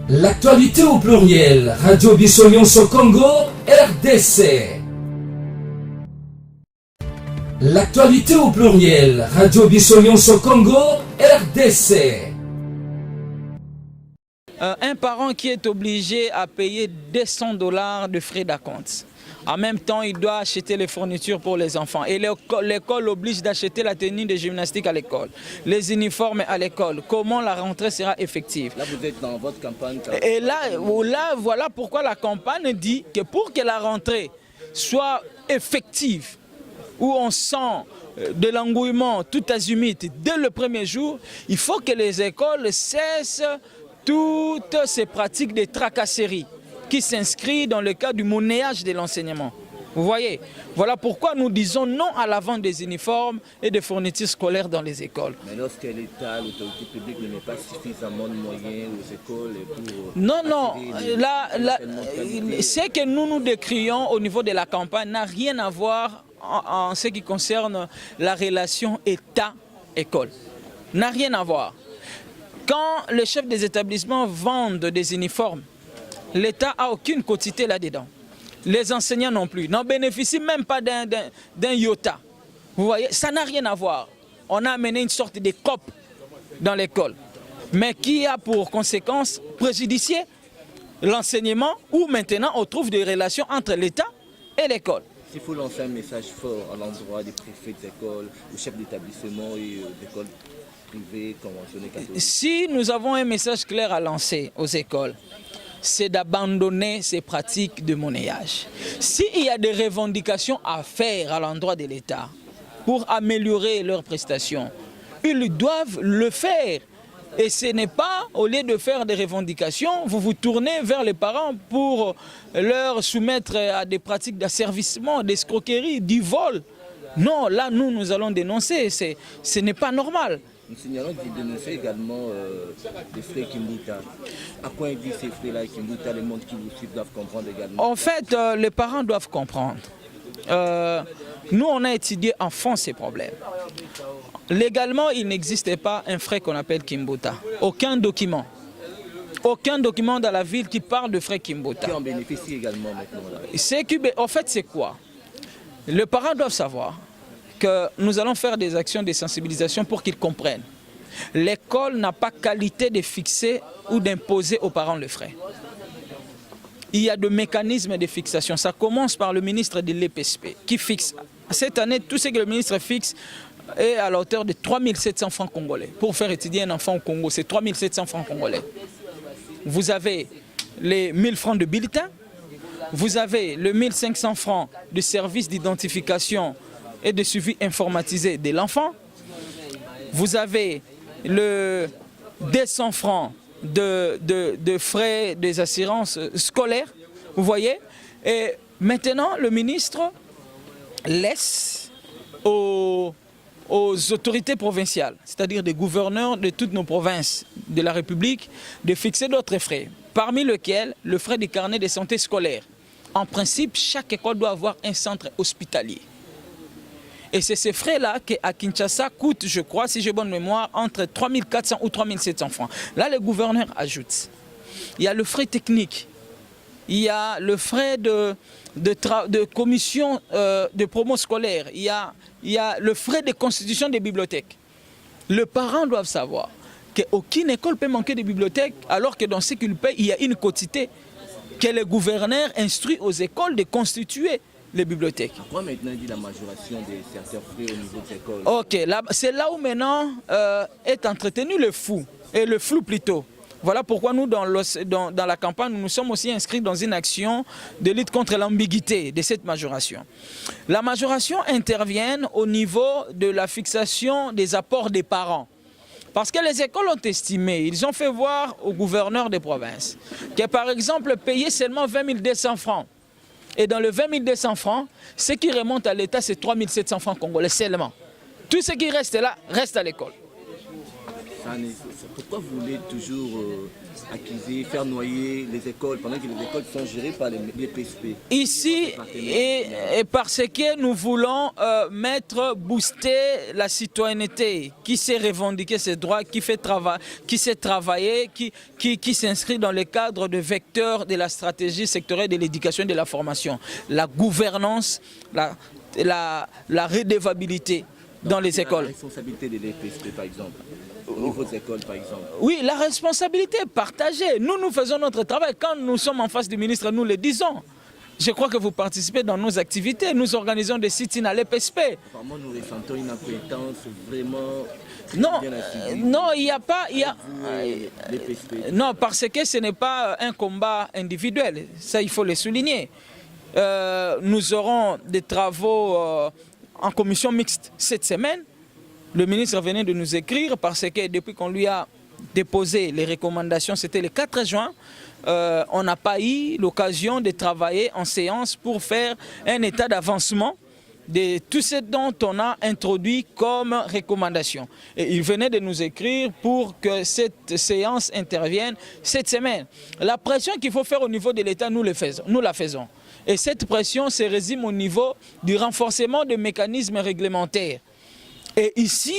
L'actualité au pluriel, Radio Bissonion Congo, RDC. L'actualité au pluriel, Radio Bissonion Congo, RDC. Un parent qui est obligé à payer $200 de frais d'acompte. En même temps, il doit acheter les fournitures pour les enfants. Et l'école oblige d'acheter la tenue de gymnastique à l'école, les uniformes à l'école. Comment la rentrée sera effective? Là, vous êtes dans votre campagne. Et là, voilà pourquoi la campagne dit que pour que la rentrée soit effective, où on sent de l'engouement tout azimut dès le premier jour, il faut que les écoles cessent toutes ces pratiques de tracasserie qui s'inscrit dans le cadre du monnayage de l'enseignement. Vous voyez, voilà pourquoi nous disons non à la vente des uniformes et des fournitures scolaires dans les écoles. Mais lorsque l'État, l'autorité publique ne met pas suffisamment de moyens aux écoles pour... Non, ce que nous décrions au niveau de la campagne n'a rien à voir en ce qui concerne la relation État-école. N'a rien à voir. Quand les chefs des établissements vendent des uniformes, l'État n'a aucune quotité là-dedans. Les enseignants non plus. N'en bénéficient même pas d'un iota. Vous voyez, ça n'a rien à voir. On a amené une sorte de COP dans l'école, mais qui a pour conséquence préjudicier l'enseignement où maintenant on trouve des relations entre l'État et l'école. S'il faut lancer un message fort à l'endroit des préfets d'école, des chefs d'établissement et d'écoles privées, conventionnées, catholiques. Si nous avons un message clair à lancer aux écoles, c'est d'abandonner ces pratiques de monnayage. S'il y a des revendications à faire à l'endroit de l'État pour améliorer leurs prestations, ils doivent le faire. Et ce n'est pas, au lieu de faire des revendications, vous vous tournez vers les parents pour leur soumettre à des pratiques d'asservissement, d'escroquerie, du vol. Non, là, nous allons dénoncer. Ce n'est pas normal. Nous signalons que vous dénoncez également des frais Kimbuta. À quoi dit ces frais-là Kimbuta, les mondes qui vous suivent doivent comprendre également? En fait, les parents doivent comprendre. Nous, on a étudié en fond ces problèmes. Légalement, il n'existait pas un frais qu'on appelle Kimbuta. Aucun document. Aucun document dans la ville qui parle de frais Kimbuta. Qui en bénéficie également maintenant là. En fait, c'est quoi? Les parents doivent savoir que nous allons faire des actions de sensibilisation pour qu'ils comprennent. L'école n'a pas qualité de fixer ou d'imposer aux parents le frais. Il y a des mécanismes de fixation. Ça commence par le ministre de l'EPSP qui fixe. Cette année, tout ce que le ministre fixe est à la hauteur de 3700 francs congolais. Pour faire étudier un enfant au Congo, c'est 3700 francs congolais. Vous avez les 1000 francs de bulletin, vous avez le 1500 francs de service d'identification et de suivi informatisé de l'enfant. Vous avez le 200 francs de frais des assurances scolaires, vous voyez. Et maintenant, le ministre laisse aux autorités provinciales, c'est-à-dire des gouverneurs de toutes nos provinces de la République, de fixer d'autres frais, parmi lesquels le frais des carnets de santé scolaire. En principe, chaque école doit avoir un centre hospitalier. Et c'est ces frais-là qui, à Kinshasa, coûtent, je crois, si j'ai bonne mémoire, entre 3400 ou 3700 francs. Là, le gouverneur ajoute. Il y a le frais technique. Il y a le frais de commission de promo scolaire. Il y a le frais de constitution des bibliothèques. Les parents doivent savoir qu'aucune école peut manquer de bibliothèques, alors que dans ce qu'ils payent, il y a une quotité que le gouverneur instruit aux écoles de constituer les bibliothèques. Pourquoi maintenant dit la majoration des certains frais au niveau des écoles? Ok, c'est là où maintenant est entretenu le flou, et le flou plutôt. Voilà pourquoi nous, dans la campagne, nous sommes aussi inscrits dans une action de lutte contre l'ambiguïté de cette majoration. La majoration intervient au niveau de la fixation des apports des parents. Parce que les écoles ont estimé, ils ont fait voir au gouverneur des provinces, que par exemple, payer seulement 20 200 francs. Et dans le 20 200 francs, ce qui remonte à l'État, c'est 3700 francs congolais seulement. Tout ce qui reste là, reste à l'école. Pourquoi vous voulez toujours accuser, faire noyer les écoles pendant que les écoles sont gérées par les PSP. Ici, et parce que nous voulons booster la citoyenneté qui sait revendiquer ses droits, qui sait travailler, qui s'inscrit dans le cadre de vecteurs de la stratégie sectorielle de l'éducation et de la formation, la gouvernance, la redevabilité dans les écoles. La responsabilité des PSP, par exemple, au niveau des écoles, par exemple. Oui, la responsabilité est partagée. Nous faisons notre travail. Quand nous sommes en face du ministre, nous le disons. Je crois que vous participez dans nos activités. Nous organisons des sit-ins à l'EPSP. Apparemment, nous ressentons une incohérence vraiment... Non, il n'y a pas... Non, parce que ce n'est pas un combat individuel. Ça, il faut le souligner. Nous aurons des travaux en commission mixte cette semaine. Le ministre venait de nous écrire parce que depuis qu'on lui a déposé les recommandations, c'était le 4 juin, on n'a pas eu l'occasion de travailler en séance pour faire un état d'avancement de tout ce dont on a introduit comme recommandation. Et il venait de nous écrire pour que cette séance intervienne cette semaine. La pression qu'il faut faire au niveau de l'État, nous la faisons. Et cette pression se résume au niveau du renforcement des mécanismes réglementaires. Et ici,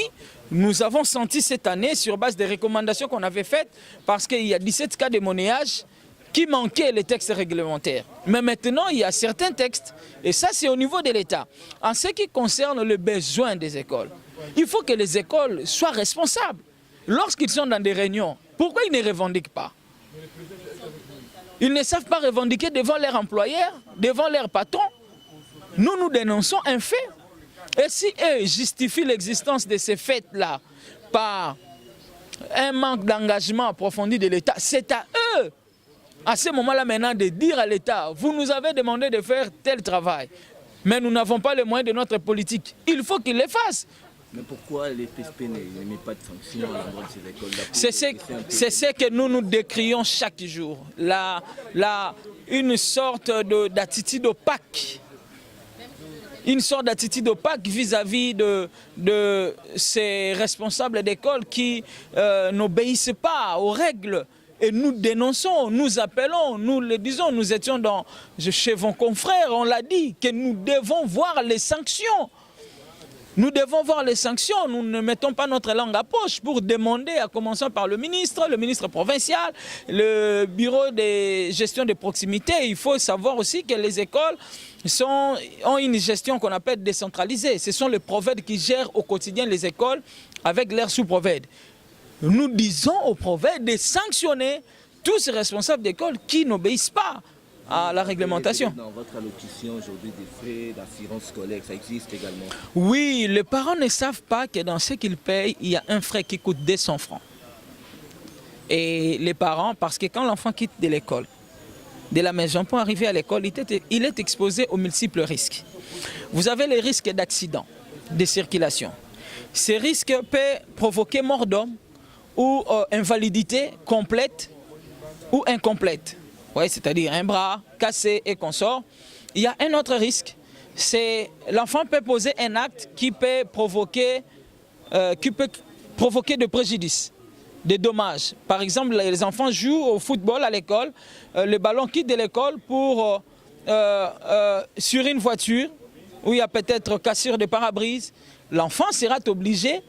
nous avons senti cette année, sur base des recommandations qu'on avait faites, parce qu'il y a 17 cas de monnayage qui manquaient les textes réglementaires. Mais maintenant, il y a certains textes, et ça c'est au niveau de l'État. En ce qui concerne le besoin des écoles, il faut que les écoles soient responsables. Lorsqu'ils sont dans des réunions, pourquoi ils ne revendiquent pas? Ils ne savent pas revendiquer devant leurs employeurs, devant leurs patrons. Nous dénonçons un fait. Et si eux justifient l'existence de ces faits-là par un manque d'engagement approfondi de l'État, c'est à eux, à ce moment-là maintenant, de dire à l'État, vous nous avez demandé de faire tel travail, mais nous n'avons pas les moyens de notre politique. Il faut qu'ils les fassent. Mais pourquoi les PSP ne mettent pas de sanctions à l'endroit de ces écoles-là? C'est ce que nous décrions chaque jour. Une sorte d'attitude opaque. Une sorte d'attitude opaque vis-à-vis de ces responsables d'école qui n'obéissent pas aux règles. Et nous dénonçons, nous appelons, nous le disons, nous étions chez vos confrères, on l'a dit, que nous devons voir les sanctions. Nous devons voir les sanctions, nous ne mettons pas notre langue à poche pour demander, à commencer par le ministre provincial, le bureau de gestion de proximité. Il faut savoir aussi que les écoles ont une gestion qu'on appelle décentralisée. Ce sont les prophètes qui gèrent au quotidien les écoles avec leurs sous-prophètes. Nous disons aux prophètes de sanctionner tous ces responsables d'école qui n'obéissent pas à la réglementation. Dans votre allocution aujourd'hui des frais d'assurance scolaire, ça existe également? Oui, les parents ne savent pas que dans ce qu'ils payent, il y a un frais qui coûte 200 francs. Et les parents, parce que quand l'enfant quitte de l'école, de la maison pour arriver à l'école, il est exposé aux multiples risques. Vous avez les risques d'accident, de circulation. Ces risques peuvent provoquer mort d'homme ou invalidité complète ou incomplète. Ouais, c'est-à-dire un bras cassé et consort. Il y a un autre risque, c'est l'enfant peut poser un acte qui peut provoquer de préjudice, des dommages. Par exemple, les enfants jouent au football à l'école, le ballon quitte de l'école pour sur une voiture où il y a peut-être cassure de pare-brise. L'enfant sera obligé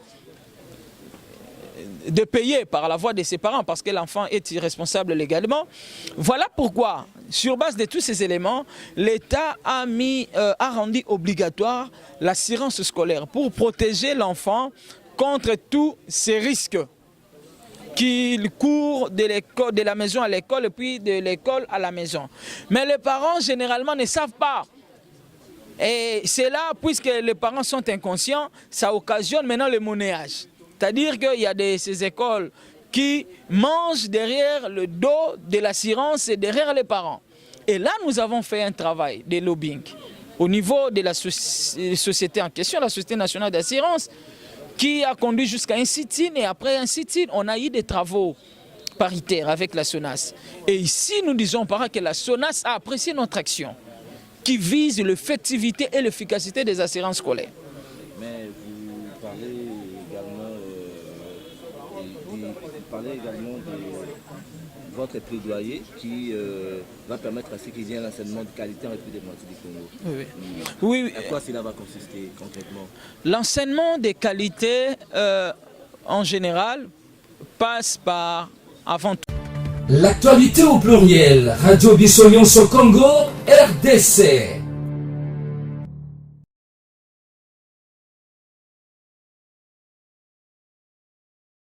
de payer par la voix de ses parents parce que l'enfant est irresponsable légalement. Voilà pourquoi, sur base de tous ces éléments, l'État a rendu obligatoire l'assurance scolaire pour protéger l'enfant contre tous ces risques qu'il court de la maison à l'école et puis de l'école à la maison. Mais les parents généralement ne savent pas. Et c'est là, puisque les parents sont inconscients, ça occasionne maintenant le monnayage. C'est-à-dire qu'il y a ces écoles qui mangent derrière le dos de l'assurance et derrière les parents. Et là, nous avons fait un travail de lobbying au niveau de la société en question, la Société nationale d'assurance, qui a conduit jusqu'à un sit-in. Et après un sit-in, on a eu des travaux paritaires avec la SONAS. Et ici, nous disons aux parents que la SONAS a apprécié notre action qui vise l'effectivité et l'efficacité des assurances scolaires. Mais vous parlez également votre plaidoyer qui va permettre à ce qu'il y ait un enseignement de qualité en République démocratique du Congo. Oui. À quoi cela va consister concrètement? L'enseignement des qualités, en général, passe par, avant tout, L'actualité au pluriel, Radio Bissonion sur Congo, RDC.